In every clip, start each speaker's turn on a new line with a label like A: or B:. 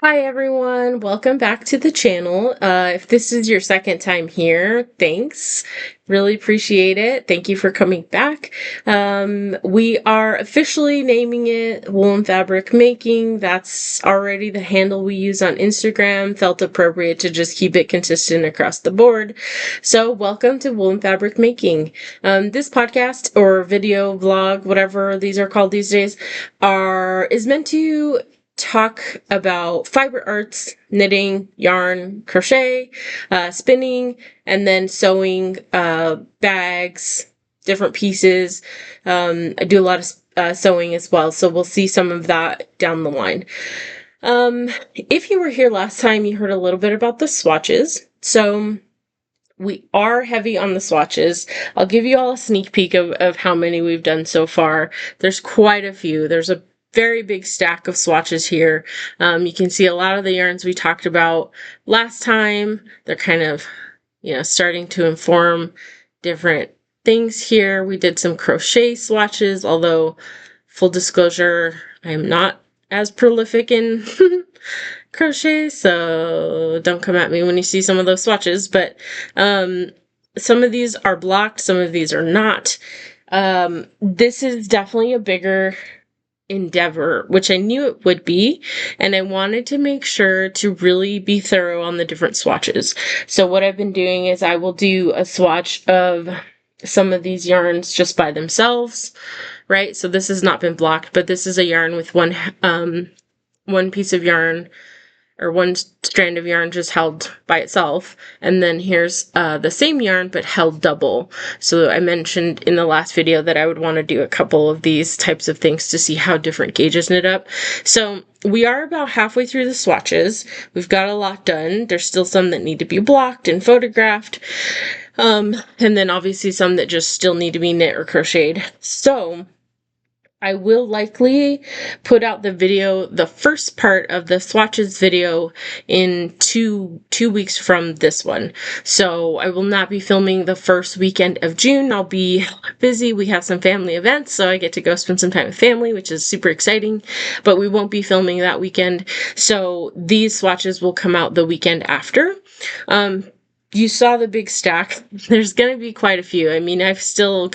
A: Hi everyone, welcome back to the channel. If this is your second time here, thanks. Really appreciate it. Thank you for coming back. We are officially naming it Wool and Fabric Making. That's already the handle we use on Instagram. Felt appropriate to just keep it consistent across the board. So welcome to Wool and Fabric Making. This podcast or video vlog, whatever these are called these days, is meant to talk about fiber arts, knitting, yarn, crochet, spinning, and then sewing, bags, different pieces. I do a lot of sewing as well, so we'll see some of that down the line. If you were here last time, you heard a little bit about the swatches. So we are heavy on the swatches. I'll give you all a sneak peek of how many we've done so far. There's quite a few. There's a very big stack of swatches here. You can see a lot of the yarns we talked about last time. They're kind of, starting to inform different things here. We did some crochet swatches, although full disclosure, I'm not as prolific in crochet, so don't come at me when you see some of those swatches, but some of these are blocked, some of these are not. This is definitely a bigger endeavor, which I knew it would be, and I wanted to make sure to really be thorough on the different swatches. So what I've been doing is I will do a swatch of some of these yarns just by themselves, right? So this has not been blocked, but this is a yarn with one piece of yarn or one strand of yarn just held by itself. And then here's the same yarn, but held double. So I mentioned in the last video that I would want to do a couple of these types of things to see how different gauges knit up. So we are about halfway through the swatches. We've got a lot done. There's still some that need to be blocked and photographed. And then obviously some that just still need to be knit or crocheted. So I will likely put out the first part of the swatches video in two weeks from this one. So I will not be filming the first weekend of June. I'll be busy. We have some family events, so I get to go spend some time with family, which is super exciting, but we won't be filming that weekend. So these swatches will come out the weekend after. You saw the big stack. There's going to be quite a few. I mean, I still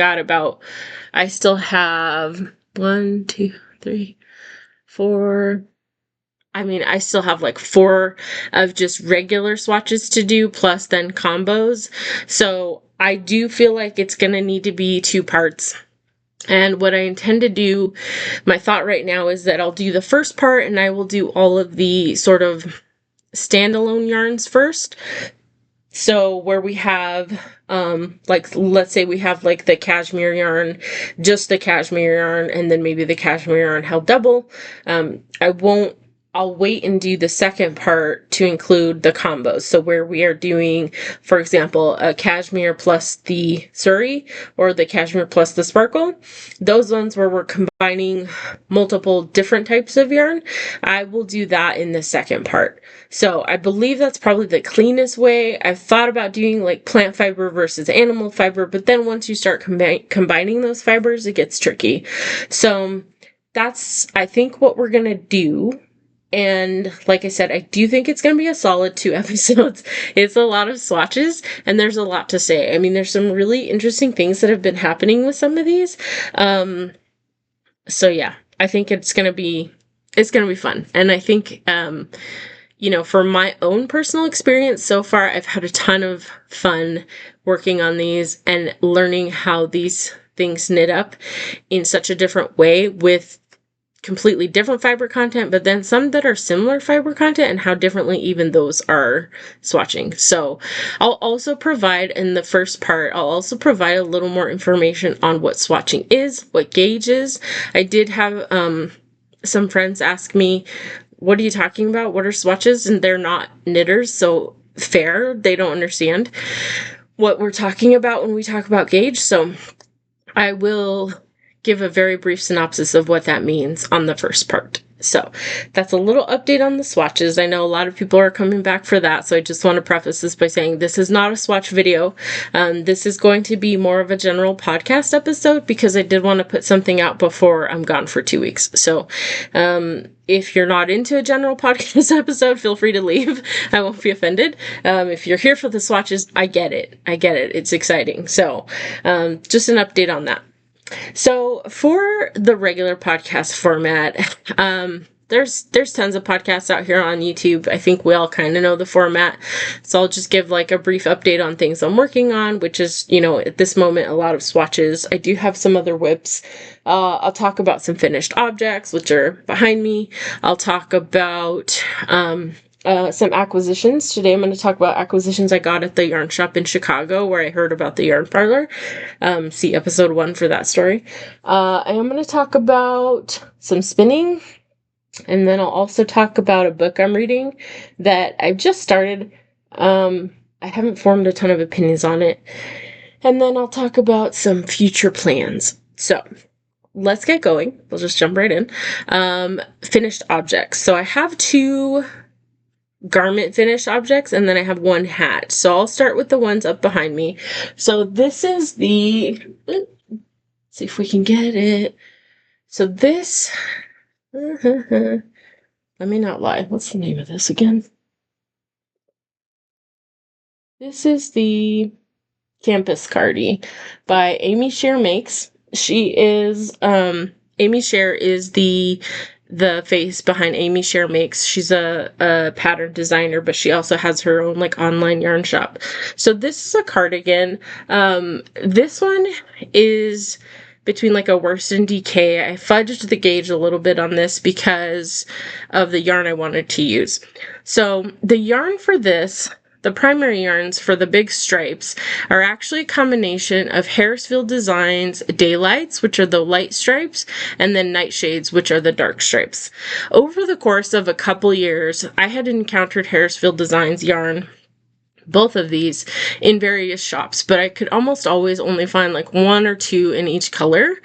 A: have 1, 2, 3, 4. I still have like 4 of just regular swatches to do, plus then combos. So I do feel like it's going to need to be 2 parts. And what I intend to do, my thought right now is that I'll do the first part and I will do all of the sort of standalone yarns first. So where we have, let's say we have like the cashmere yarn, just the cashmere yarn, and then maybe the cashmere yarn held double. I'll wait and do the second part to include the combos. So where we are doing, for example, a cashmere plus the Sari or the cashmere plus the sparkle, those ones where we're combining multiple different types of yarn, I will do that in the second part. So I believe that's probably the cleanest way. I've thought about doing like plant fiber versus animal fiber, but then once you start combining those fibers, it gets tricky. So that's, I think, what we're going to do. And like I said, I do think it's going to be a solid 2 episodes. It's a lot of swatches and there's a lot to say. I mean, there's some really interesting things that have been happening with some of these. So yeah, I think it's going to be fun. And I think, for my own personal experience so far, I've had a ton of fun working on these and learning how these things knit up in such a different way with completely different fiber content, but then some that are similar fiber content and how differently even those are swatching. So I'll also provide in the first part, I'll also provide a little more information on what swatching is, what gauge is. I did have some friends ask me, what are you talking about? What are swatches? And they're not knitters, so fair. They don't understand what we're talking about when we talk about gauge. So I will give a very brief synopsis of what that means on the first part. So that's a little update on the swatches. I know a lot of people are coming back for that, so I just want to preface this by saying this is not a swatch video. This is going to be more of a general podcast episode because I did want to put something out before I'm gone for 2 weeks. So if you're not into a general podcast episode, feel free to leave. I won't be offended. If you're here for the swatches, I get it. It's exciting. So just an update on that. So for the regular podcast format, there's tons of podcasts out here on YouTube. I think we all kind of know the format. So I'll just give like a brief update on things I'm working on, which is, at this moment, a lot of swatches. I do have some other whips. I'll talk about some finished objects, which are behind me. I'll talk about, some acquisitions. Today I'm going to talk about acquisitions I got at the yarn shop in Chicago where I heard about the yarn parlor. See episode 1 for that story. I am going to talk about some spinning, and then I'll also talk about a book I'm reading that I've just started. I haven't formed a ton of opinions on it. And then I'll talk about some future plans. So let's get going. We'll just jump right in. Finished objects. So I have 2 garment finished objects, and then I have 1 hat. So I'll start with the ones up behind me. So this is the, let's see if we can get it. So this, let me not lie. What's the name of this again? This is the Campus Cardi by Aimee Sher Makes. She is, Aimee Sher is the face behind Aimee Sher Makes. She's a pattern designer, but she also has her own like online yarn shop. So this is a cardigan. This one is between like a worsted and DK. I fudged the gauge a little bit on this because of the yarn I wanted to use. So the yarn for this, the primary yarns for the big stripes, are actually a combination of Harrisville Designs Daylights, which are the light stripes, and then Nightshades, which are the dark stripes. Over the course of a couple years, I had encountered Harrisville Designs yarn, both of these, in various shops, but I could almost always only find like 1 or 2 in each color.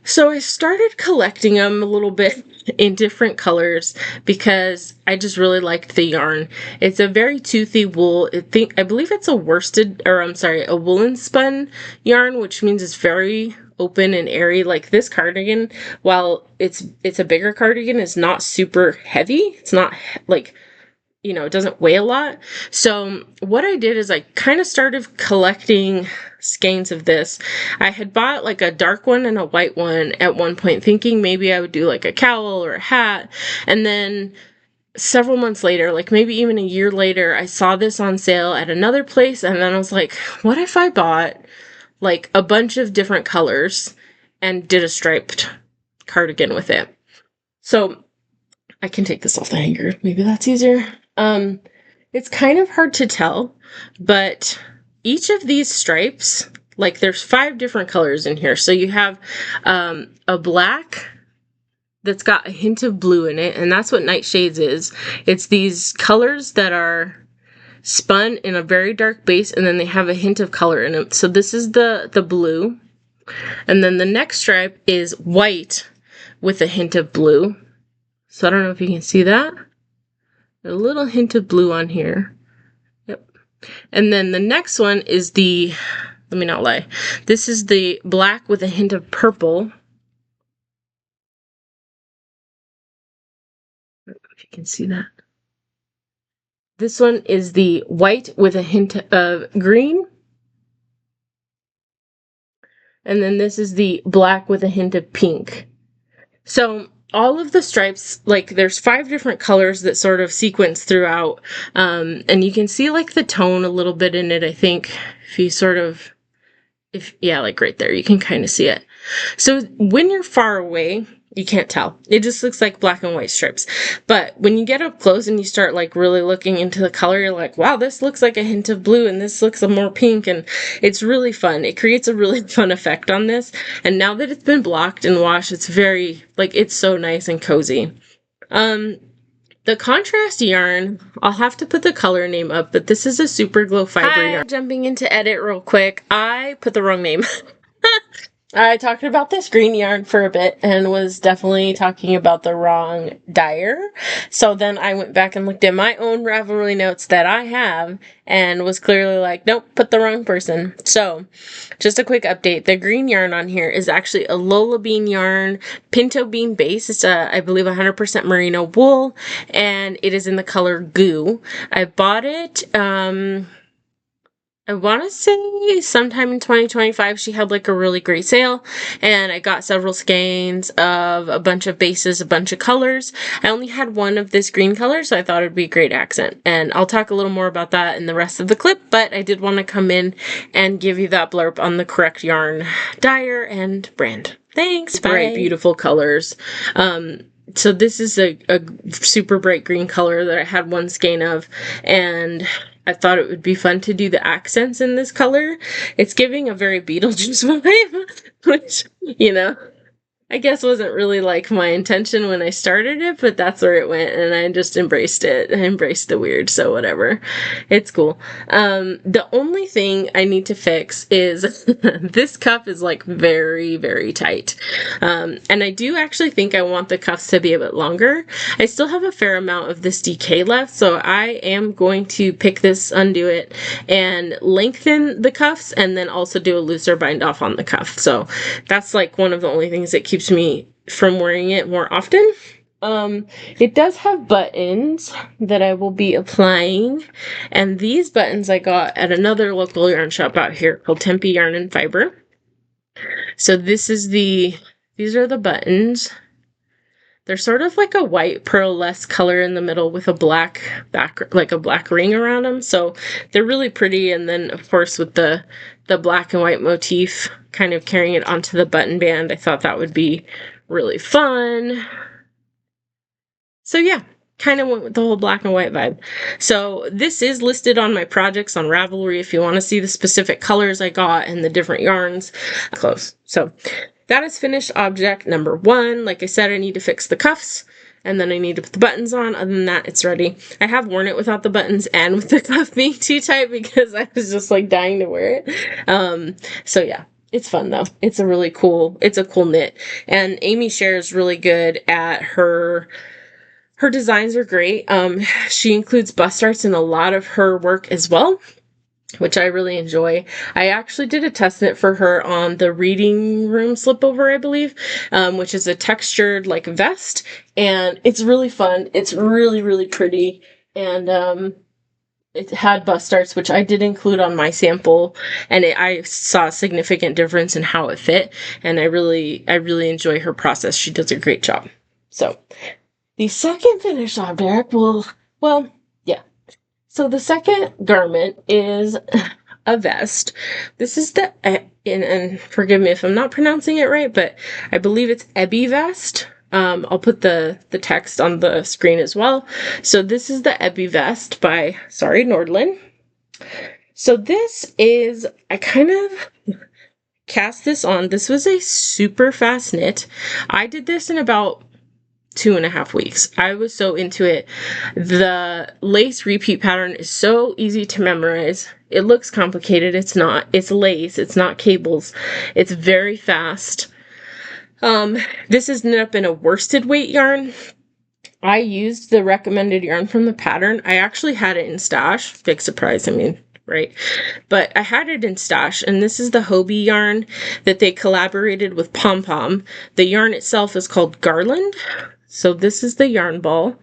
A: So I started collecting them a little bit in different colors because I just really liked the yarn. It's a very toothy wool. I believe it's a a woolen spun yarn, which means it's very open and airy. Like this cardigan, while it's a bigger cardigan, is not super heavy. It's not like, it doesn't weigh a lot. So what I did is I kind of started collecting skeins of this. I had bought like a dark one and a white one at one point, thinking maybe I would do like a cowl or a hat. And then several months later, like maybe even a year later, I saw this on sale at another place. And then I was like, what if I bought like a bunch of different colors and did a striped cardigan with it? So I can take this off the hanger. Maybe that's easier. It's kind of hard to tell, but each of these stripes, like there's 5 different colors in here. So you have a black that's got a hint of blue in it, and that's what Nightshades is. It's these colors that are spun in a very dark base, and then they have a hint of color in them. So this is the blue. And then the next stripe is white with a hint of blue. So I don't know if you can see that. A little hint of blue on here. Yep. And then the next one is let me not lie. This is the black with a hint of purple. I don't know if you can see that. This one is the white with a hint of green. And then this is the black with a hint of pink. So all of the stripes, like there's 5 different colors that sort of sequence throughout. And you can see like the tone a little bit in it, I think, if you like right there, you can kind of see it. So when you're far away, you can't tell. It just looks like black and white strips. But when you get up close and you start like really looking into the color, you're like, wow, this looks like a hint of blue and this looks more pink, and it's really fun. It creates a really fun effect on this. And now that it's been blocked and washed, it's very, like, it's so nice and cozy. The contrast yarn, I'll have to put the color name up, but this is a super glow fiber yarn. Jumping into edit real quick, I put the wrong name. I talked about this green yarn for a bit and was definitely talking about the wrong dyer. So then I went back and looked at my own Ravelry notes that I have and was clearly like, nope, put the wrong person. So just a quick update. The green yarn on here is actually a Lola bean yarn, Pinto bean base. It's I believe 100% merino wool, and it is in the color goo. I bought it, I want to say sometime in 2025, she had like a really great sale, and I got several skeins of a bunch of bases, a bunch of colors. I only had one of this green color, so I thought it'd be a great accent, and I'll talk a little more about that in the rest of the clip, but I did want to come in and give you that blurb on the correct yarn dyer and brand. Thanks, bye. Bright, beautiful colors. So this is a super bright green color that I had one skein of, and I thought it would be fun to do the accents in this color. It's giving a very Beetlejuice vibe, which, you know, I guess wasn't really like my intention when I started it, but that's where it went, and I just embraced it. I embraced the weird, so whatever. It's cool. The only thing I need to fix is this cuff is like very, very tight. And I do actually think I want the cuffs to be a bit longer. I still have a fair amount of this DK left, so I am going to pick this, undo it, and lengthen the cuffs, and then also do a looser bind off on the cuff. So that's like one of the only things that keeps me from wearing it more often. It does have buttons that I will be applying, and these buttons I got at another local yarn shop out here called Tempe Yarn and Fiber. So these are the buttons. They're sort of like a white pearl-less color in the middle with a black like a black ring around them. So they're really pretty, and then of course with the black and white motif kind of carrying it onto the button band, I thought that would be really fun. So yeah, kind of went with the whole black and white vibe. So this is listed on my projects on Ravelry if you want to see the specific colors I got and the different yarns. Close. So that is finished object number 1. Like I said, I need to fix the cuffs, and then I need to put the buttons on. Other than that, it's ready. I have worn it without the buttons and with the cuff being too tight because I was just like dying to wear it. So yeah. It's fun though. It's a cool knit. And Aimee Sher is really good at her designs are great. She includes bust darts in a lot of her work as well, which I really enjoy. I actually did a test knit for her on the reading room slipover, I believe, which is a textured like vest, and it's really fun. It's really, really pretty, and it had bust darts, which I did include on my sample, and I saw a significant difference in how it fit, and I really enjoy her process. She does a great job. So the second finished object yeah. So the second garment is a vest. This is the, and forgive me if I'm not pronouncing it right, but I believe it's Ebba vest. I'll put the text on the screen as well. So this is the Ebba vest by, Nordlund. So this is, I kind of cast this on. This was a super fast knit. I did this in about 2.5 weeks. I was so into it. The lace repeat pattern is so easy to memorize. It looks complicated. It's not. It's lace. It's not cables. It's very fast. This is knit up in a worsted weight yarn. I used the recommended yarn from the pattern. I actually had it in stash. Big surprise, I mean, right? But I had it in stash, and this is the Hobbii yarn that they collaborated with PomPom. The yarn itself is called Garland. So this is the yarn ball.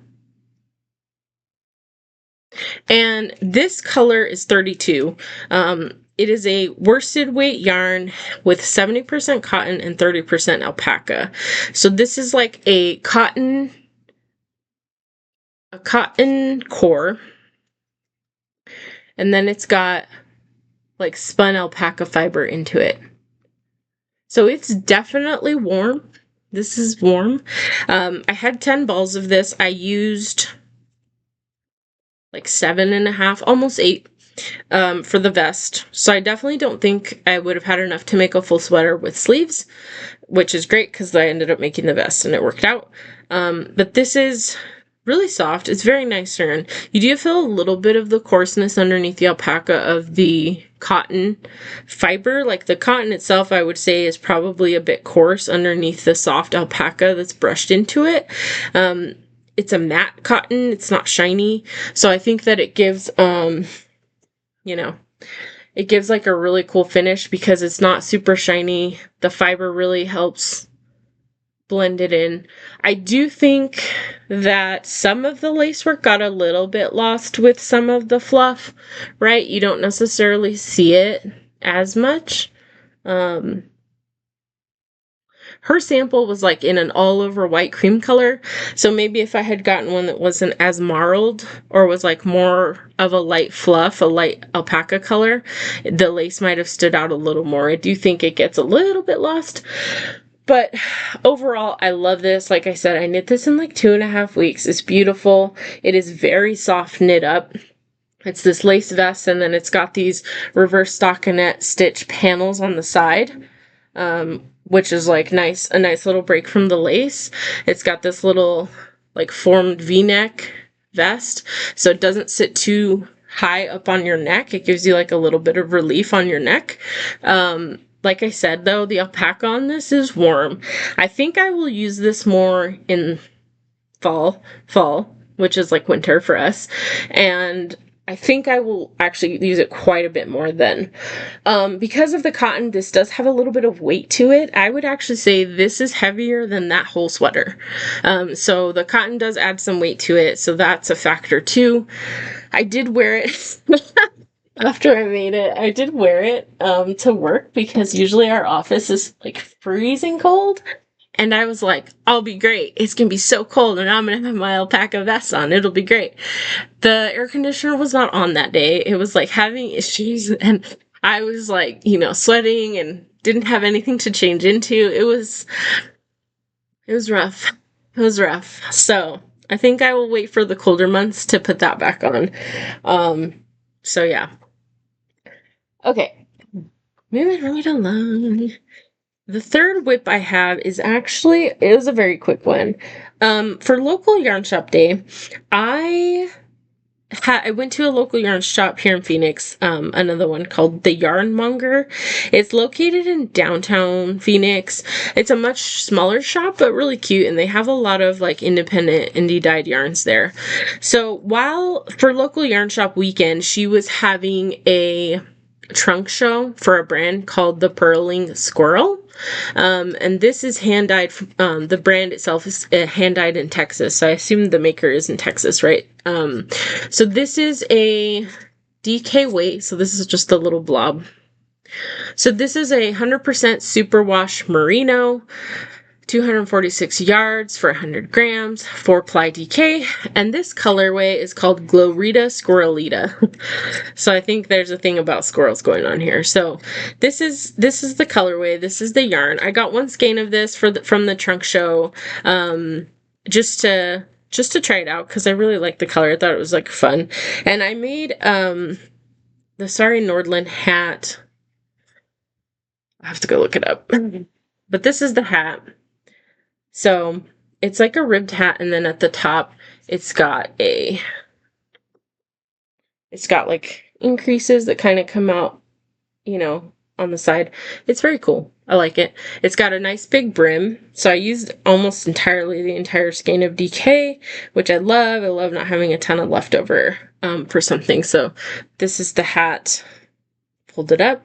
A: And this color is 32. It is a worsted weight yarn with 70% cotton and 30% alpaca. So this is like a cotton core. And then it's got like spun alpaca fiber into it. So it's definitely warm. This is warm. I had 10 balls of this. I used like 7.5, almost 8 for the vest. So I definitely don't think I would have had enough to make a full sweater with sleeves, which is great because I ended up making the vest and it worked out. But this is really soft. It's very nice turn. You do feel a little bit of the coarseness underneath the alpaca of the cotton fiber. Like the cotton itself, I would say, is probably a bit coarse underneath the soft alpaca that's brushed into it. It's a matte cotton. It's not shiny. So I think that it gives, you know, it gives like a really cool finish because it's not super shiny. The fiber really helps blend it in. I do think that some of the lacework got a little bit lost with some of the fluff, right? You don't necessarily see it as much. Her sample was like in an all over white cream color. So maybe if I had gotten one that wasn't as marled or was like more of a light fluff, a light alpaca color, the lace might have stood out a little more. I do think it gets a little bit lost. But overall, I love this. Like I said, I knit this in like 2.5 weeks. It's beautiful. It is very soft knit up. It's this lace vest, and then it's got these reverse stockinette stitch panels on the side. Which is like a nice little break from the lace. It's got this little like formed V-neck vest, so it doesn't sit too high up on your neck. It gives you like a little bit of relief on your neck. Like I said, though, the alpaca on this is warm. I think I will use this more in fall, which is like winter for us, and I think I will actually use it quite a bit more then. Because of the cotton, this does have a little bit of weight to it. I would actually say this is heavier than that whole sweater. So the cotton does add some weight to it, so that's a factor too. I did wear it after I made it. I did wear it to work because usually our office is like freezing cold. And I was like, I'll be great. It's going to be so cold and I'm going to have my alpaca vest on. It'll be great. The air conditioner was not on that day. It was like having issues and I was like, sweating and didn't have anything to change into. It was rough. It was rough. So I think I will wait for the colder months to put that back on. So yeah. Okay. Moving right along. The third whip I have is it was a very quick one. For local yarn shop day, I went to a local yarn shop here in Phoenix, another one called The Yarnmonger. It's located in downtown Phoenix. It's a much smaller shop, but really cute, and they have a lot of like independent indie dyed yarns there. So for local yarn shop weekend, she was having a trunk show for a brand called the Purling Squirrel. And this is hand dyed. The brand itself is hand dyed in Texas. So I assume the maker is in Texas, right? So this is a DK weight. So this is just a little blob. So this is a 100% superwash merino, 246 yards for 100 grams, 4-ply DK, and this colorway is called Glorita Squirrelita. So I think there's a thing about squirrels going on here. So this is the colorway. This is the yarn. I got one skein of this from the trunk show, just to try it out because I really like the color. I thought it was like fun, and I made the Sari Nordlund hat. I have to go look it up, but this is the hat. So it's like a ribbed hat, and then at the top, it's got like increases that kind of come out, on the side. It's very cool. I like it. It's got a nice big brim. So I used almost entirely the entire skein of DK, which I love. I love not having a ton of leftover for something. So this is the hat. Fold it up.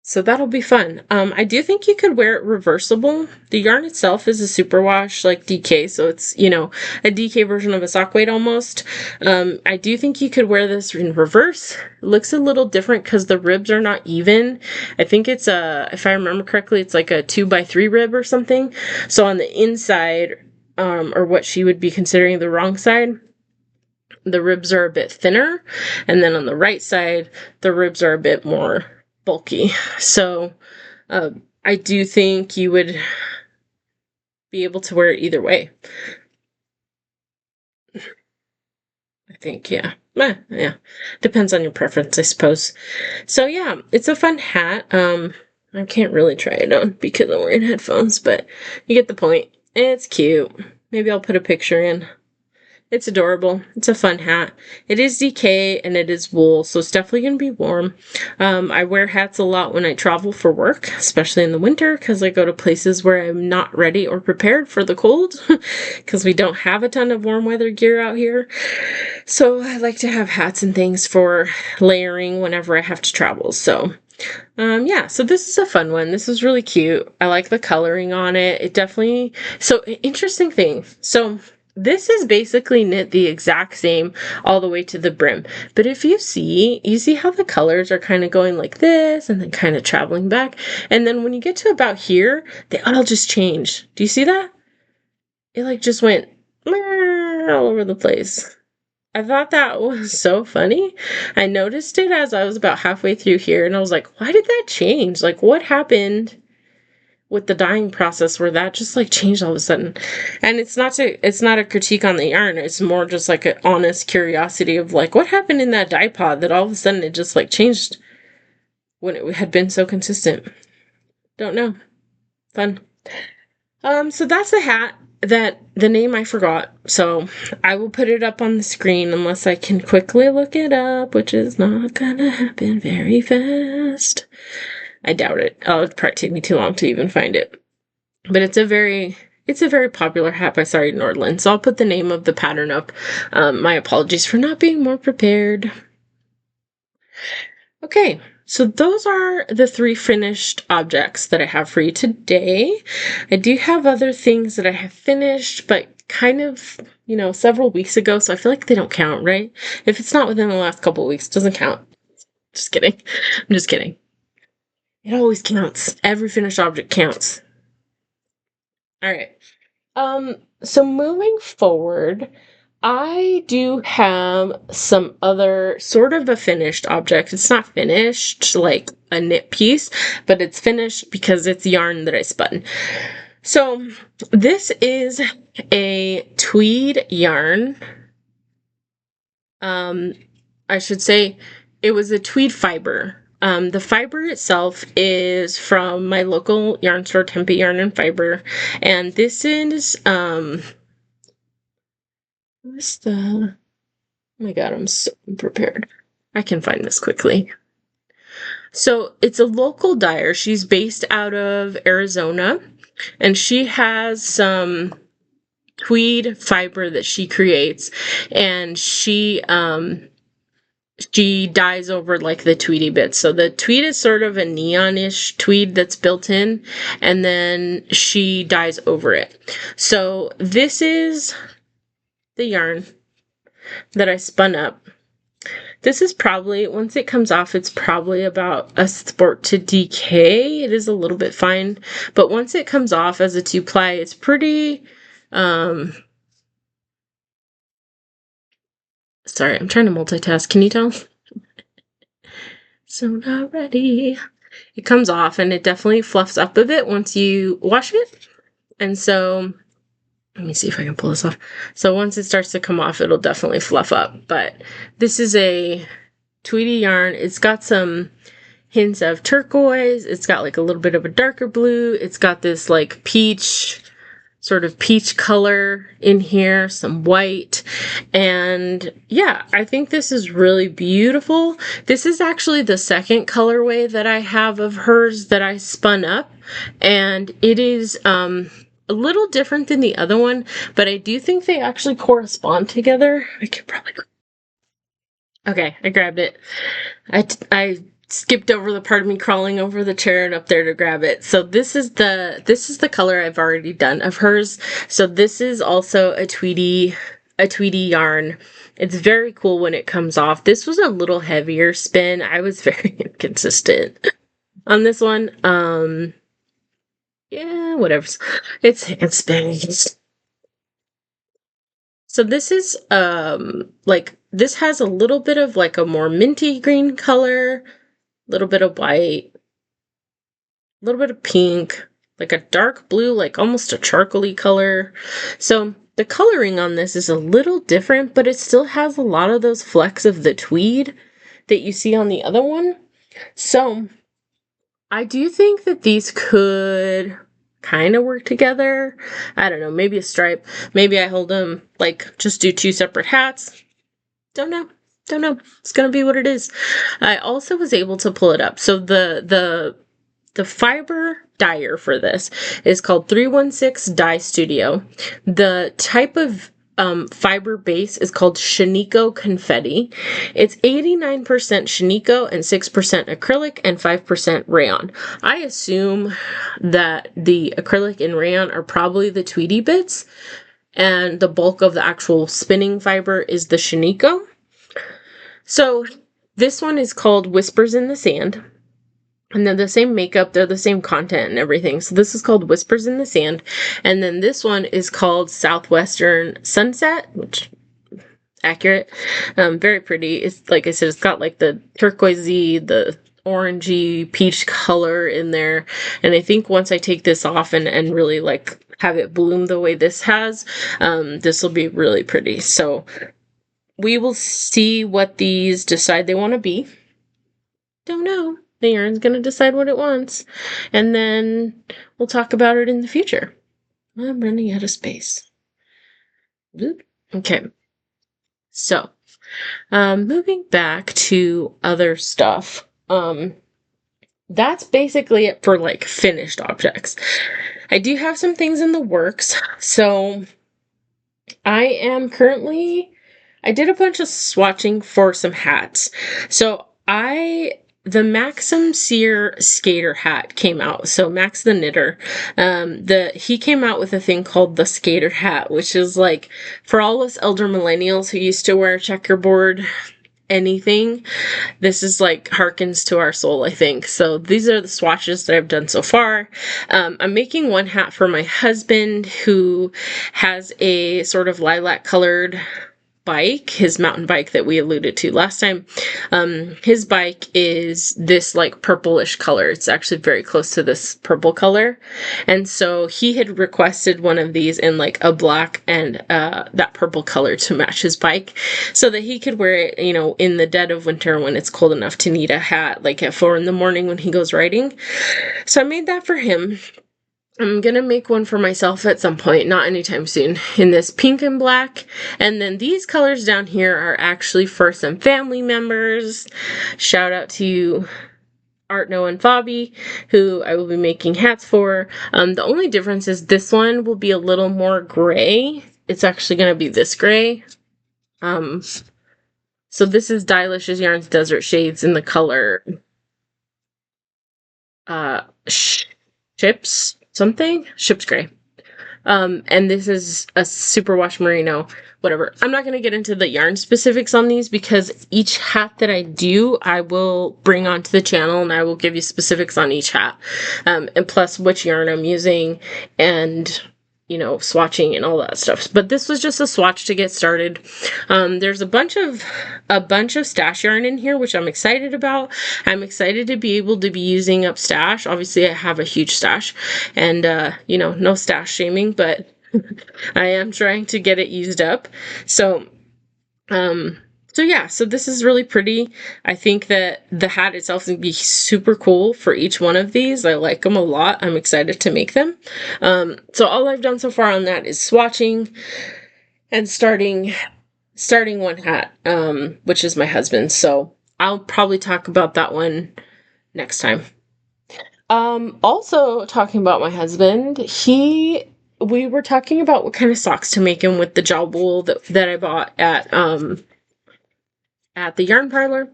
A: So that'll be fun. I do think you could wear it reversible. The yarn itself is a superwash, like DK, so it's, a DK version of a sock weight almost. I do think you could wear this in reverse. It looks a little different because the ribs are not even. I think it's if I remember correctly, it's like a 2x3 rib or something. So on the inside, or what she would be considering the wrong side, the ribs are a bit thinner. And then on the right side, the ribs are a bit more bulky. So I do think you would be able to wear it either way. I think, yeah. Yeah. Depends on your preference, I suppose. So yeah, it's a fun hat. I can't really try it on because I'm wearing headphones, but you get the point. It's cute. Maybe I'll put a picture in. It's adorable. It's a fun hat. It is DK and it is wool, so it's definitely going to be warm. I wear hats a lot when I travel for work, especially in the winter, because I go to places where I'm not ready or prepared for the cold, because we don't have a ton of warm weather gear out here. So I like to have hats and things for layering whenever I have to travel. So yeah, so this is a fun one. This is really cute. I like the coloring on it. It definitely, so interesting thing. So this is basically knit the exact same all the way to the brim. But if you see how the colors are kind of going like this and then kind of traveling back. And then when you get to about here, they all just change. Do you see that? It like just went all over the place. I thought that was so funny. I noticed it as I was about halfway through here and I was like, why did that change? Like what happened with the dyeing process where that just like changed all of a sudden? And it's not a critique on the yarn. It's more just like an honest curiosity of like what happened in that dye pod that all of a sudden it just like changed when it had been so consistent. Don't know. Fun. So that's the hat. That the name I forgot, so I will put it up on the screen unless I can quickly look it up, which is not gonna happen very fast. I doubt it. Oh, it'd probably take me too long to even find it. But it's a very popular hat by Sari Nordlund, so I'll put the name of the pattern up. My apologies for not being more prepared. Okay, so those are the 3 finished objects that I have for you today. I do have other things that I have finished, but kind of, several weeks ago, so I feel like they don't count, right? If it's not within the last couple of weeks, it doesn't count. Just kidding. I'm just kidding. It always counts. Every finished object counts. All right. So moving forward, I do have some other sort of a finished object. It's not finished like a knit piece, but it's finished because it's yarn that I spun. So this is a tweed yarn. I should say it was a tweed fiber. The fiber itself is from my local yarn store, Tempe Yarn and Fiber. And this is, what's the, oh my god, I'm so unprepared. I can find this quickly. So it's a local dyer. She's based out of Arizona, and she has some tweed fiber that she creates, and she dyes over like the tweedy bits. So the tweed is sort of a neonish tweed that's built in, and then she dyes over it. So this is the yarn that I spun up. This is probably, once it comes off, it's probably about a sport to DK. It is a little bit fine, but once it comes off as a 2-ply, it's pretty, sorry, I'm trying to multitask. Can you tell? So not ready. It comes off and it definitely fluffs up a bit once you wash it. And so, let me see if I can pull this off. So once it starts to come off, it'll definitely fluff up. But this is a tweedy yarn. It's got some hints of turquoise. It's got like a little bit of a darker blue. It's got this like peach, sort of peach color in here, some white. And yeah, I think this is really beautiful. This is actually the second colorway that I have of hers that I spun up. And it is a little different than the other one, but I do think they actually correspond together. I could probably... Okay, I grabbed it. I skipped over the part of me crawling over the chair and up there to grab it. So this is the color I've already done of hers. So this is also a tweedy yarn. It's very cool when it comes off. This was a little heavier spin. I was very inconsistent on this one. Yeah, whatever. It's hand spins. So this is like, this has a little bit of like a more minty green color, little bit of white, a little bit of pink, like a dark blue, like almost a charcoaly color. So the coloring on this is a little different, but it still has a lot of those flecks of the tweed that you see on the other one. So I do think that these could kind of work together. I don't know, maybe a stripe. Maybe I hold them, like, just do 2 separate hats. Don't know. It's gonna be what it is. I also was able to pull it up. So the fiber dyer for this is called 316 Dye Studio. The type of fiber base is called Shaniko Confetti. It's 89% Shaniko and 6% acrylic and 5% rayon. I assume that the acrylic and rayon are probably the Tweety bits, and the bulk of the actual spinning fiber is the Shaniko. So this one is called Whispers in the Sand. And they're the same makeup, they're the same content and everything. So this is called Whispers in the Sand. And then this one is called Southwestern Sunset, which, accurate. Very pretty. It's, like I said, it's got like the turquoisey, the orangey, peach color in there. And I think once I take this off and really like have it bloom the way this has, this will be really pretty. So we will see what these decide they want to be. Don't know. The yarn's going to decide what it wants, and then we'll talk about it in the future. I'm running out of space. Okay. So, moving back to other stuff. That's basically it for like finished objects. I do have some things in the works. So, I did a bunch of swatching for some hats. So, the Maxim Sear skater hat came out. So Max the knitter, he came out with a thing called the skater hat, which is like for all us elder millennials who used to wear checkerboard anything, this is like harkens to our soul, I think. So these are the swatches that I've done so far. I'm making one hat for my husband who has a sort of lilac colored bike, his mountain bike that we alluded to last time. His bike is this like purplish color. It's actually very close to this purple color. And so he had requested one of these in like a black and that purple color to match his bike so that he could wear it, you know, in the dead of winter when it's cold enough to need a hat like at 4 a.m. when he goes riding. So I made that for him. I'm going to make one for myself at some point, not anytime soon, in this pink and black. And then these colors down here are actually for some family members. Shout out to Artno and Hobbii, who I will be making hats for. The only difference is this one will be a little more gray. It's actually going to be this gray. So this is Dylicious Yarns Desert Shades in the color Ship's Gray. And this is a superwash merino, whatever. I'm not going to get into the yarn specifics on these because each hat that I do, I will bring onto the channel and I will give you specifics on each hat. And plus which yarn I'm using and, you know, swatching and all that stuff. But this was just a swatch to get started. There's a bunch of stash yarn in here, which I'm excited about. I'm excited to be able to be using up stash. Obviously, I have a huge stash, and you know, no stash shaming, but I am trying to get it used up. So yeah, so this is really pretty. I think that the hat itself is going to be super cool for each one of these. I like them a lot. I'm excited to make them. So all I've done so far on that is swatching and starting one hat, which is my husband's. So I'll probably talk about that one next time. Also talking about my husband, we were talking about what kind of socks to make him with the job wool that I bought at the yarn parlor.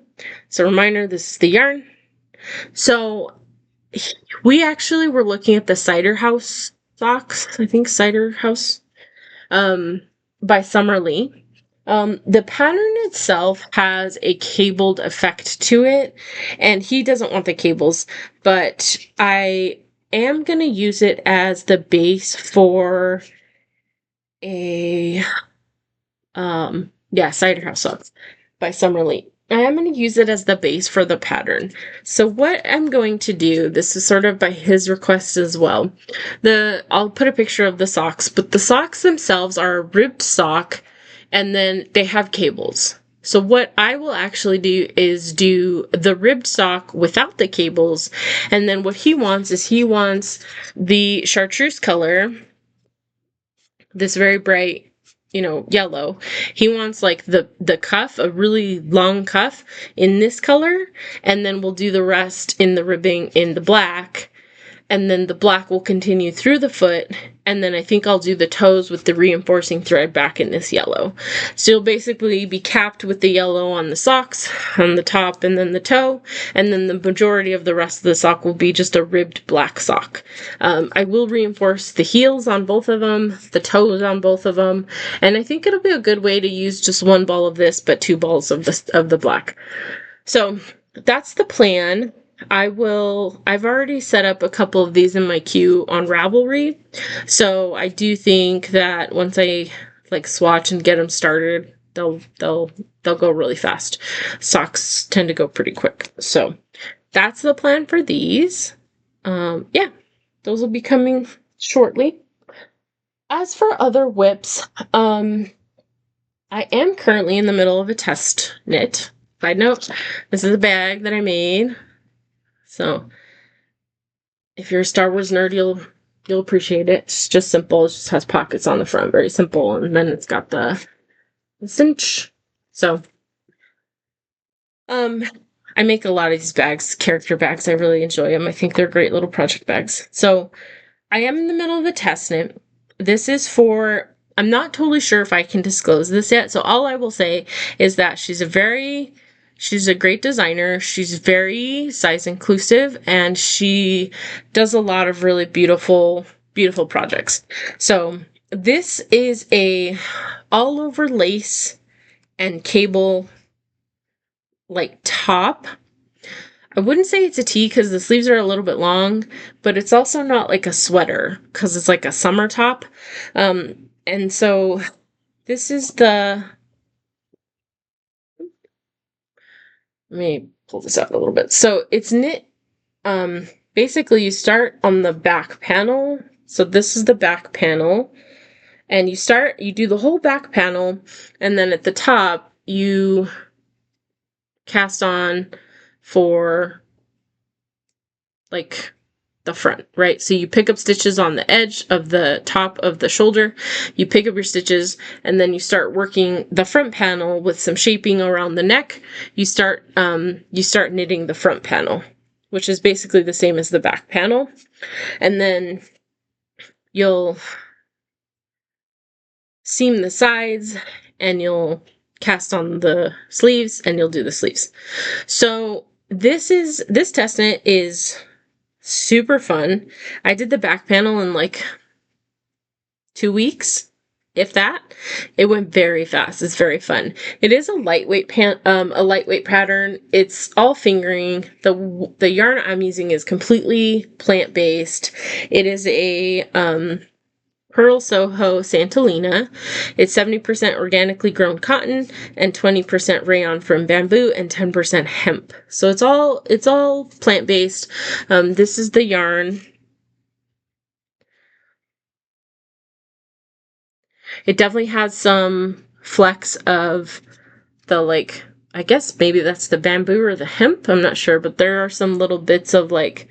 A: So reminder, this is the yarn. So we actually were looking at the Cider House socks. I think Cider House by Summer Lee. The pattern itself has a cabled effect to it, and he doesn't want the cables, but I am going to use it as the base for a Cider House socks by Summer Lee. I am going to use it as the base for the pattern. So what I'm going to do, this is sort of by his request as well. I'll put a picture of the socks, but the socks themselves are a ribbed sock, and then they have cables. So what I will actually do is do the ribbed sock without the cables. And then what he wants is he wants the chartreuse color, this very bright, you know, yellow. He wants like the cuff, a really long cuff in this color. And then we'll do the rest in the ribbing in the black. And then the black will continue through the foot, and then I think I'll do the toes with the reinforcing thread back in this yellow. So you'll basically be capped with the yellow on the socks, on the top, and then the toe, and then the majority of the rest of the sock will be just a ribbed black sock. I will reinforce the heels on both of them, the toes on both of them, and I think it'll be a good way to use just one ball of this, but two balls of the black. So that's the plan. I've already set up a couple of these in my queue on Ravelry. So I do think that once I like swatch and get them started, they'll go really fast. Socks tend to go pretty quick. So that's the plan for these. Yeah, those will be coming shortly. As for other whips, I am currently in the middle of a test knit. Side note, this is a bag that I made. So, if you're a Star Wars nerd, you'll appreciate it. It's just simple. It just has pockets on the front, very simple, and then it's got the cinch. So, I make a lot of these bags, character bags. I really enjoy them. I think they're great little project bags. So, I am in the middle of a test knit. This is for. I'm not totally sure if I can disclose this yet. So all I will say is that she's a great designer. She's very size inclusive, and she does a lot of really beautiful, beautiful projects. So this is a all over lace and cable like top. I wouldn't say it's a tee because the sleeves are a little bit long, but it's also not like a sweater because it's like a summer top. And so this is the. Let me pull this out a little bit. So it's knit, basically you start on the back panel. So this is the back panel. And you do the whole back panel, and then at the top, you cast on for, like, the front, right? So you pick up stitches on the edge of the top of the shoulder, you pick up your stitches, and then you start working the front panel with some shaping around the neck. You start knitting the front panel, which is basically the same as the back panel. And then you'll seam the sides, and you'll cast on the sleeves, and you'll do the sleeves. So this test knit is super fun. I did the back panel in like 2 weeks, if that. It went very fast. It's very fun. It is a lightweight pattern. It's all fingering. The yarn I'm using is completely plant-based. It is a Purl Soho Santolina. It's 70% organically grown cotton and 20% rayon from bamboo and 10% hemp. So it's all plant-based. This is the yarn. It definitely has some flecks of the, like, I guess maybe that's the bamboo or the hemp. I'm not sure, but there are some little bits of like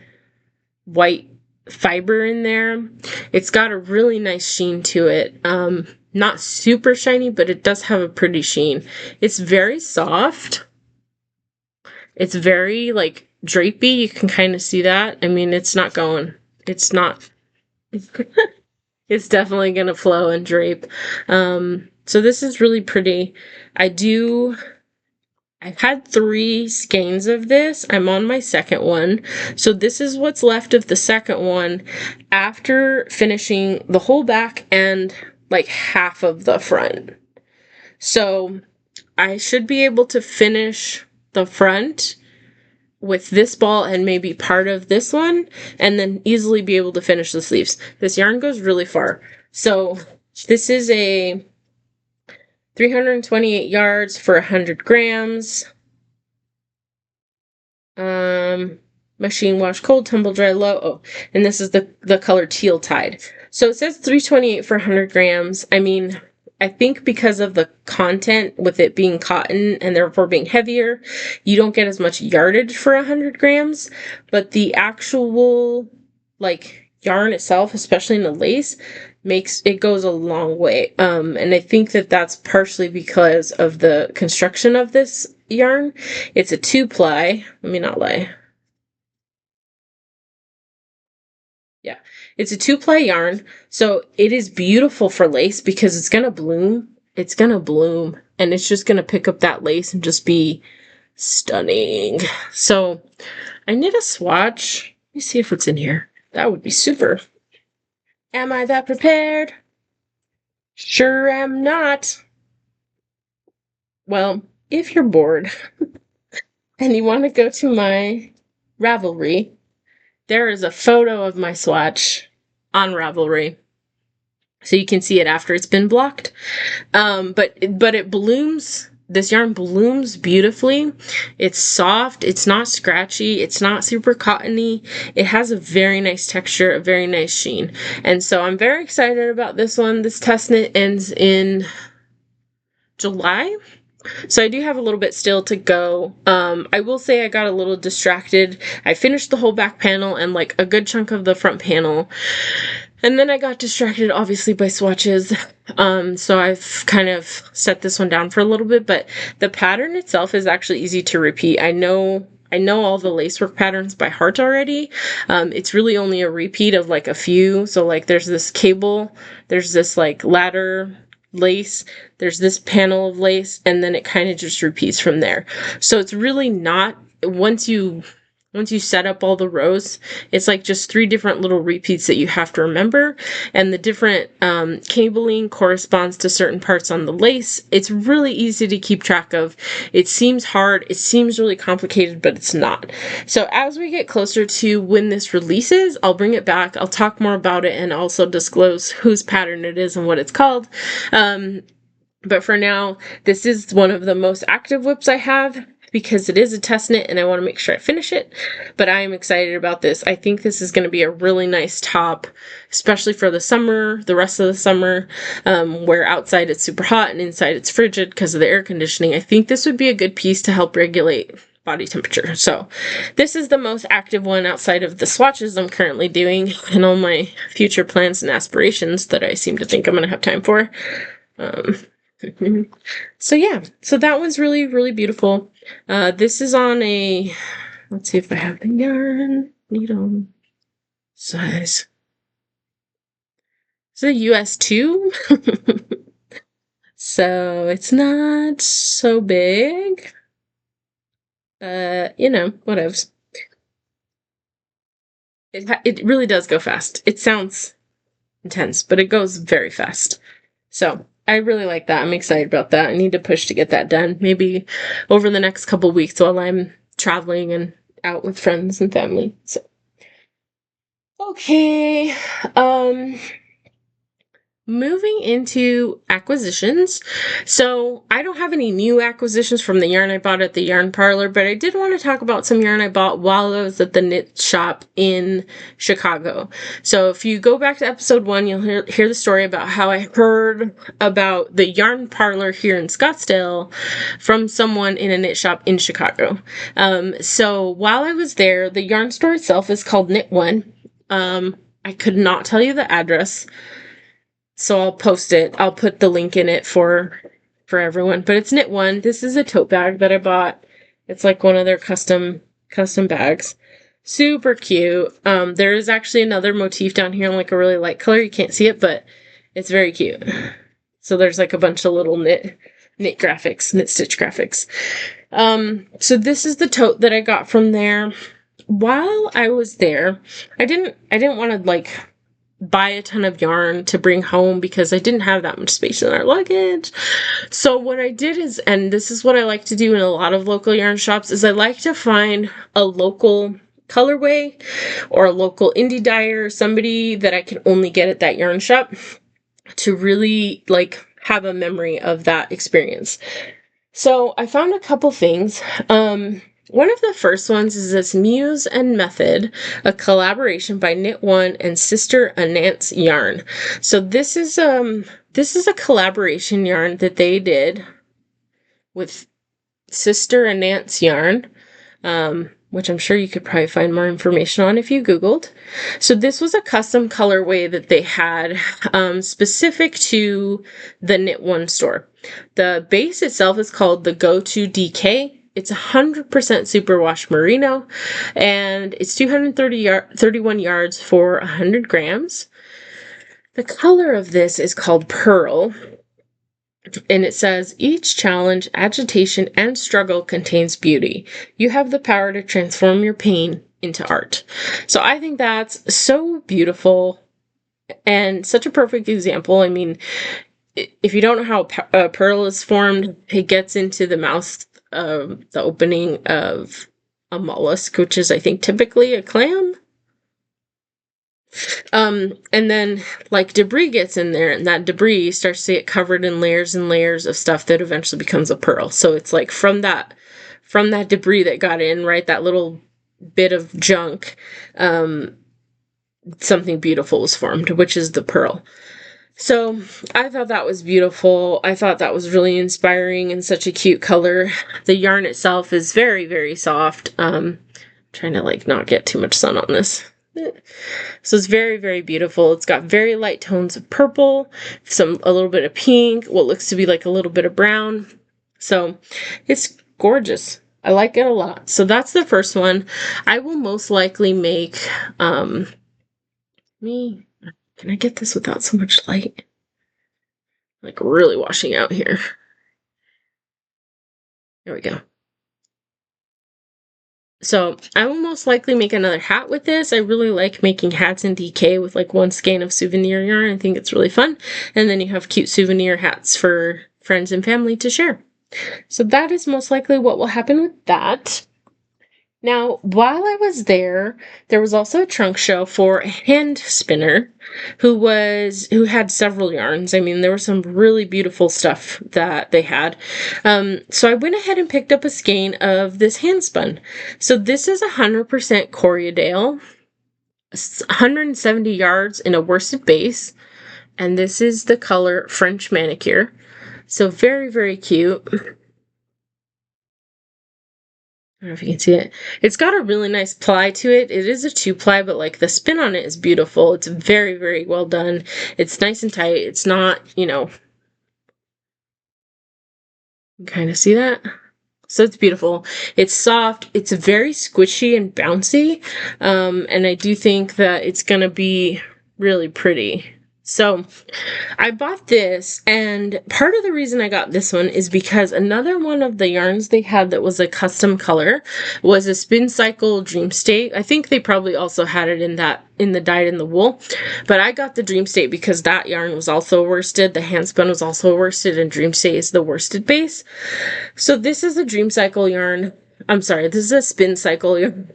A: white fiber in there. It's got a really nice sheen to it. Not super shiny, but it does have a pretty sheen. It's very soft. It's very like drapey. You can kind of see that. I mean, it's definitely gonna flow and drape. So this is really pretty. I've had 3 skeins of this. I'm on my second one. So this is what's left of the second one after finishing the whole back and like half of the front. So I should be able to finish the front with this ball and maybe part of this one, and then easily be able to finish the sleeves. This yarn goes really far. So this is a 328 yards for 100 grams. Machine wash cold, tumble dry low. Oh, and this is the color teal tide. So it says 328 for 100 grams. I mean, I think because of the content with it being cotton and therefore being heavier, you don't get as much yardage for 100 grams, but the actual like yarn itself, especially in the lace, makes it goes a long way. And I think that that's partially because of the construction of this yarn. It's a 2-ply. Let me not lie. Yeah, it's a 2-ply yarn, so it is beautiful for lace because it's gonna bloom. It's gonna bloom, and it's just gonna pick up that lace and just be stunning. So I need a swatch. Let me see if it's in here. That would be super. Am I that prepared? Sure am not. Well, if you're bored and you want to go to my Ravelry, there is a photo of my swatch on Ravelry, so you can see it after it's been blocked. But it blooms. This yarn blooms beautifully. It's soft. It's not scratchy. It's not super cottony. It has a very nice texture, a very nice sheen. And so I'm very excited about this one. This test knit ends in July. So I do have a little bit still to go. I will say I got a little distracted. I finished the whole back panel and like a good chunk of the front panel. And then I got distracted, obviously, by swatches. So I've kind of set this one down for a little bit, but the pattern itself is actually easy to repeat. I know all the lacework patterns by heart already. It's really only a repeat of like a few. So like there's this cable, there's this like ladder lace, there's this panel of lace, and then it kind of just repeats from there. So it's really not, once you set up all the rows, it's like just 3 different little repeats that you have to remember, and the different cabling corresponds to certain parts on the lace. It's really easy to keep track of. It seems hard, it seems really complicated, but it's not. So as we get closer to when this releases, I'll bring it back, I'll talk more about it, and also disclose whose pattern it is and what it's called. But for now, this is one of the most active whips I have, because it is a test knit and I want to make sure I finish it. But I am excited about this. I think this is going to be a really nice top, especially for the summer, the rest of the summer, where outside it's super hot and inside it's frigid because of the air conditioning. I think this would be a good piece to help regulate body temperature. So this is the most active one outside of the swatches I'm currently doing and all my future plans and aspirations that I seem to think I'm going to have time for. So yeah, so that one's really, really beautiful. This is on a, let's see if I have the yarn, needle size. It's a US 2. So it's not so big. You know, whatevs. It really does go fast. It sounds intense, but it goes very fast. So I really like that. I'm excited about that. I need to push to get that done. Maybe over the next couple weeks while I'm traveling and out with friends and family. So, okay. Moving into acquisitions. So I don't have any new acquisitions from the yarn I bought at the yarn parlor, but I did want to talk about some yarn I bought while I was at the knit shop in Chicago. So if you go back to episode 1, you'll hear the story about how I heard about the yarn parlor here in Scottsdale from someone in a knit shop in Chicago. So while I was there, the yarn store itself is called Knit One. I could not tell you the address, so I'll post it. I'll put the link in it for everyone. But it's Knit One. This is a tote bag that I bought. It's like one of their custom bags. Super cute. There is actually another motif down here in like a really light color. You can't see it, but it's very cute. So there's like a bunch of little knit graphics, knit stitch graphics. So this is the tote that I got from there. While I was there, I didn't want to like buy a ton of yarn to bring home because I didn't have that much space in our luggage. So what I did is, and this is what I like to do in a lot of local yarn shops, is I like to find a local colorway or a local indie dyer, somebody that I can only get at that yarn shop, to really like have a memory of that experience. So I found a couple things. One of the first ones is this Muse and Method, a collaboration by Knit One and Sister Anance Yarn. So this is this is a collaboration yarn that they did with Sister and Nance yarn, which I'm sure you could probably find more information on if you Googled. So this was a custom colorway that they had specific to the Knit One store. The base itself is called the Go-To DK. It's 100% superwash merino, and it's 231 yards for 100 grams. The color of this is called Purl. And it says, each challenge, agitation, and struggle contains beauty. You have the power to transform your pain into art. So I think that's so beautiful and such a perfect example. I mean, if you don't know how a Purl is formed, it gets into the mouth, the opening of a mollusk, which is, I think, typically a clam. And then like debris gets in there, and that debris starts to get covered in layers and layers of stuff that eventually becomes a Purl. So it's like from that debris that got in, right, that little bit of junk, something beautiful was formed, which is the Purl. So I thought that was beautiful. I thought that was really inspiring and such a cute color. The yarn itself is very, very soft. Trying to like not get too much sun on this. So it's very, very beautiful. It's got very light tones of purple, a little bit of pink, what looks to be like a little bit of brown. So it's gorgeous. I like it a lot. So that's the first one. I will most likely make, can I get this without so much light? Like really washing out here. There we go. So I will most likely make another hat with this. I really like making hats in DK with like one skein of souvenir yarn. I think it's really fun. And then you have cute souvenir hats for friends and family to share. So that is most likely what will happen with that. Now, while I was there was also a trunk show for a hand spinner who had several yarns. I mean, there was some really beautiful stuff that they had. So I went ahead and picked up a skein of this hand spun. So this is 100% Corriedale, 170 yards in a worsted base. And this is the color French Manicure. So very, very cute. I don't know if you can see it. It's got a really nice ply to it. It is a 2-ply, but like the spin on it is beautiful. It's very, very well done. It's nice and tight. It's not, you kind of see that? So it's beautiful. It's soft. It's very squishy and bouncy. And I do think that it's going to be really pretty. So I bought this, and part of the reason I got this one is because another one of the yarns they had that was a custom color was a Spincycle Dreamstate. I think they probably also had it in the dyed in the wool, but I got the Dreamstate because that yarn was also worsted. The handspun was also worsted, and Dreamstate is the worsted base. So this is a Dreamcycle yarn. I'm sorry, this is a Spincycle yarn.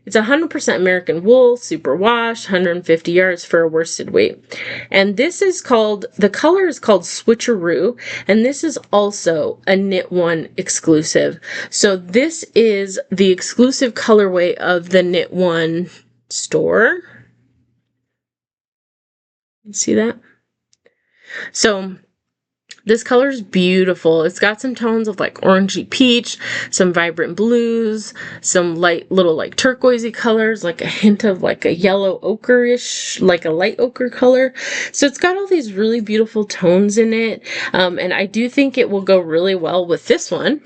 A: It's 100% American wool, super wash, 150 yards for a worsted weight. And this is the color is called Switcheroo, and this is also a Knit One exclusive. So this is the exclusive colorway of the Knit One store. You see that? So this color is beautiful. It's got some tones of like orangey peach, some vibrant blues, some little like turquoisey colors, like a hint of like a yellow ochre-ish, like a light ochre color. So it's got all these really beautiful tones in it. And I do think it will go really well with this one.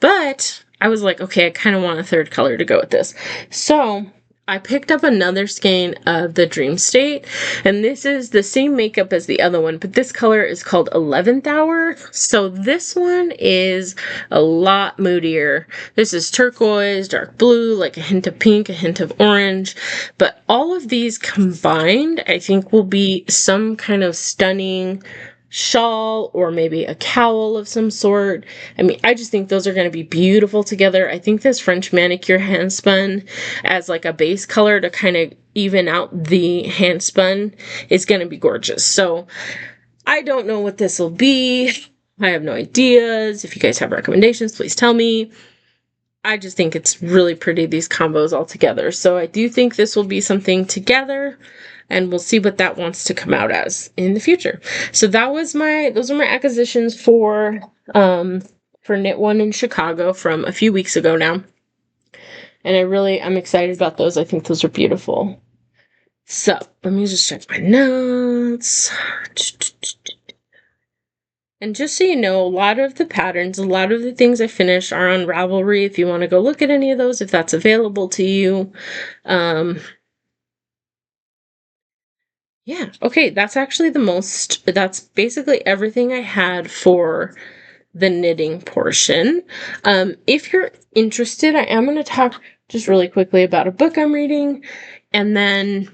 A: But I was like, okay, I kind of want a third color to go with this. So I picked up another skein of the Dreamstate, and this is the same makeup as the other one, but this color is called 11th Hour. So this one is a lot moodier. This is turquoise, dark blue, like a hint of pink, a hint of orange, but all of these combined, I think, will be some kind of stunning shawl or maybe a cowl of some sort. I mean, I just think those are going to be beautiful together. I think this French Manicure handspun as like a base color to kind of even out the handspun is going to be gorgeous. So I don't know what this will be. I have no ideas. If you guys have recommendations, please tell me. I just think it's really pretty, these combos all together. So I do think this will be something together, and we'll see what that wants to come out as in the future. So those are my acquisitions for Knit One in Chicago from a few weeks ago now. And I'm excited about those. I think those are beautiful. So let me just check my notes. And just so you know, a lot of the patterns, a lot of the things I finished are on Ravelry if you want to go look at any of those, if that's available to you. Yeah, okay, that's basically everything I had for the knitting portion. If you're interested, I am going to talk just really quickly about a book I'm reading, and then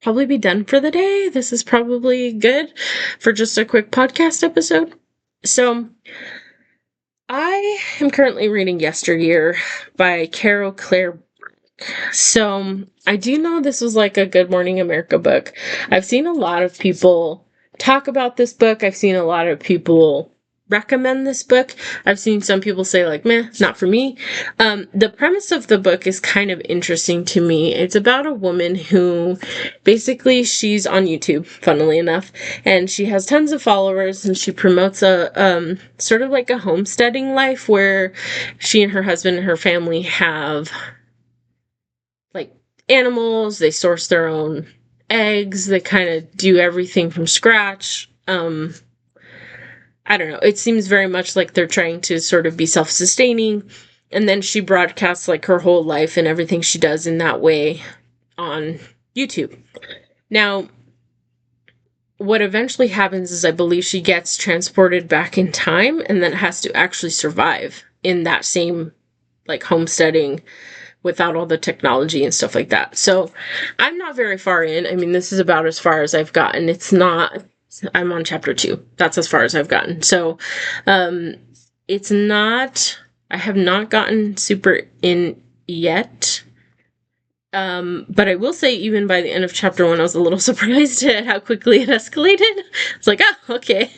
A: probably be done for the day. This is probably good for just a quick podcast episode. So I am currently reading Yesteryear by Carol Claire. So I do know this was like a Good Morning America book. I've seen a lot of people talk about this book. I've seen a lot of people recommend this book. I've seen some people say like, meh, not for me. The premise of the book is kind of interesting to me. It's about a woman who basically she's on YouTube, funnily enough, and she has tons of followers, and she promotes a sort of like a homesteading life where she and her husband and her family have like animals, they source their own eggs, they kind of do everything from scratch. I don't know. It seems very much like they're trying to sort of be self-sustaining. And then she broadcasts like her whole life and everything she does in that way on YouTube. Now, what eventually happens is I believe she gets transported back in time and then has to actually survive in that same like homesteading without all the technology and stuff like that. So I'm not very far in. I mean, this is about as far as I've gotten. I'm on chapter 2. That's as far as I've gotten. So, I have not gotten super in yet. But I will say even by the end of chapter 1, I was a little surprised at how quickly it escalated. It's like, oh, okay.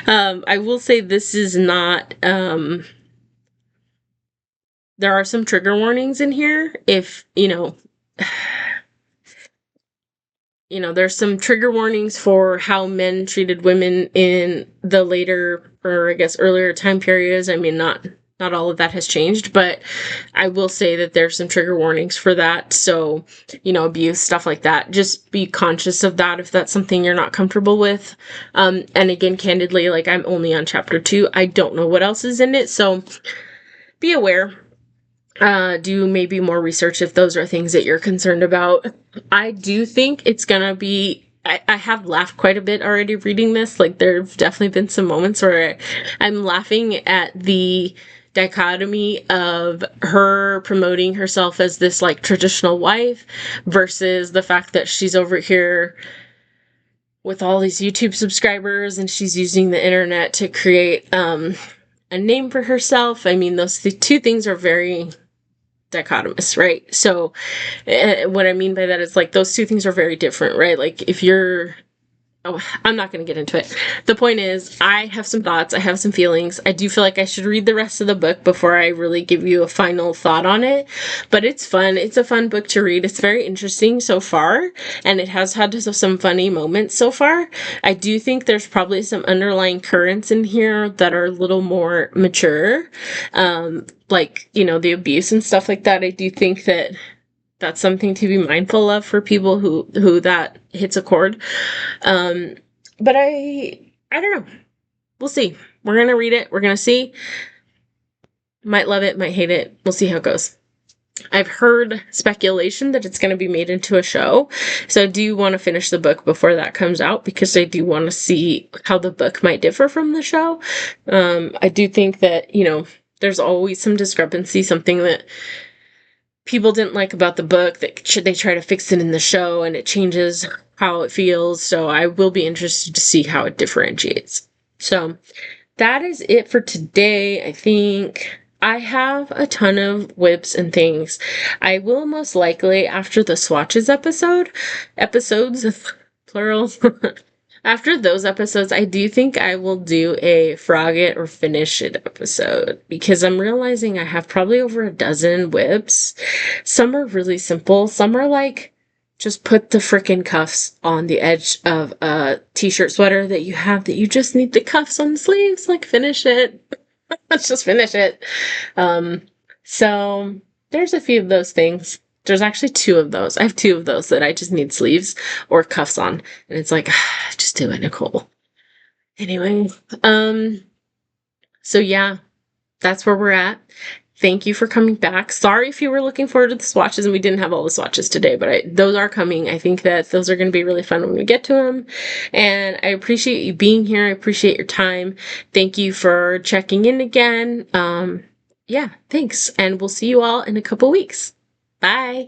A: I will say this is not, there are some trigger warnings in here. If, there's some trigger warnings for how men treated women in the later, or I guess earlier time periods. I mean, not all of that has changed, but I will say that there's some trigger warnings for that. So, abuse, stuff like that. Just be conscious of that if that's something you're not comfortable with. And again, candidly, like I'm only on chapter 2. I don't know what else is in it. So be aware. Do maybe more research if those are things that you're concerned about. I do think it's gonna be, I have laughed quite a bit already reading this. Like there've definitely been some moments where I'm laughing at the dichotomy of her promoting herself as this like traditional wife versus the fact that she's over here with all these YouTube subscribers and she's using the internet to create a name for herself. I mean, those two things are very dichotomous, right? So what I mean by that is like those two things are very different, right? Like if you're I'm not going to get into it. The point is, I have some thoughts. I have some feelings. I do feel like I should read the rest of the book before I really give you a final thought on it. But it's fun. It's a fun book to read. It's very interesting so far. And it has had some funny moments so far. I do think there's probably some underlying currents in here that are a little more mature. Like, the abuse and stuff like that. I do think that that's something to be mindful of for people who that hits a chord. But I don't know. We'll see. We're going to read it. We're going to see. Might love it, might hate it. We'll see how it goes. I've heard speculation that it's going to be made into a show. So I do want to finish the book before that comes out because I do want to see how the book might differ from the show. I do think that, there's always some discrepancy, something that people didn't like about the book that they try to fix it in the show and it changes how it feels. So I will be interested to see how it differentiates. So that is it for today. I think I have a ton of whips and things. I will most likely after the swatches episodes, plural, After those episodes, I do think I will do a frog it or finish it episode because I'm realizing I have probably over a dozen whips. Some are really simple. Some are like just put the frickin' cuffs on the edge of a t-shirt sweater that you have that you just need the cuffs on the sleeves. Like finish it. Let's just finish it. So there's a few of those things. There's actually two of those. I have two of those that I just need sleeves or cuffs on. And it's like, just do it, Nicole. Anyway, so yeah, that's where we're at. Thank you for coming back. Sorry if you were looking forward to the swatches and we didn't have all the swatches today, but those are coming. I think that those are going to be really fun when we get to them. And I appreciate you being here. I appreciate your time. Thank you for checking in again. Yeah, thanks. And we'll see you all in a couple weeks. Bye.